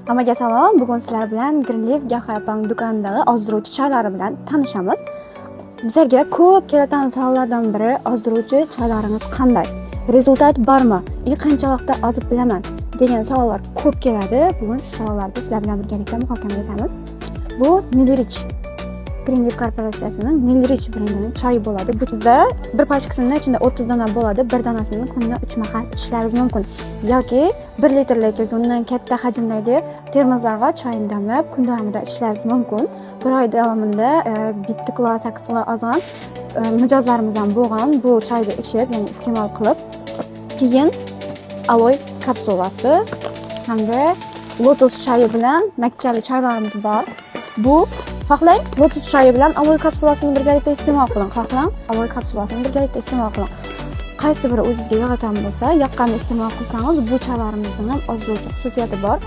Hammaga salom. Bugun sizlar bilan Greenleaf Gavharapang do'konidagi ozdiruvchi choylari bilan tanishamiz. Bizlarga ko'p keladigan savollardan biri ozdiruvchi choylaringiz qanday? Rezultat bormi? Qancha vaqtda ozib bilaman degan savollar ko'p keladi. Bugun shu savollarni sizlar bilan birgalikda muhokama etamiz. Bu Nilrich Greenleaf korporatsiyasining Nilrich brendining choyi bo'ladi. Bu bizda bir pachkasida ichida 30 dona bo'ladi. Bir donasini kunda 3 mahal ichishlaringiz mumkin. Yoki 1 litrlik yoki undan katta hajmdagi termoslarga choyni damlab kun davomida ichishlaringiz mumkin. Bir oy davomida bitta kilo 8 kilo ozgan mijozlarimiz ham bo'lgan. Bu choyni ichib, ya'ni iste'mol qilib, keyin aloe kapsulasi hamda lotus choyi bilan makkali choylarimiz bor. Bu xohlang lotus choyi bilan aloe kapsulasini birgalikda iste'mol qiling. Xohlang aloe kapsulasini birgalikda iste'mol qiling. Qaysi biri o'zingizga yoqadigan bo'lsa, yoqqanini iste'mol qilsangiz, bu choylarimizning ham ozdiruvchi xususiyati bor.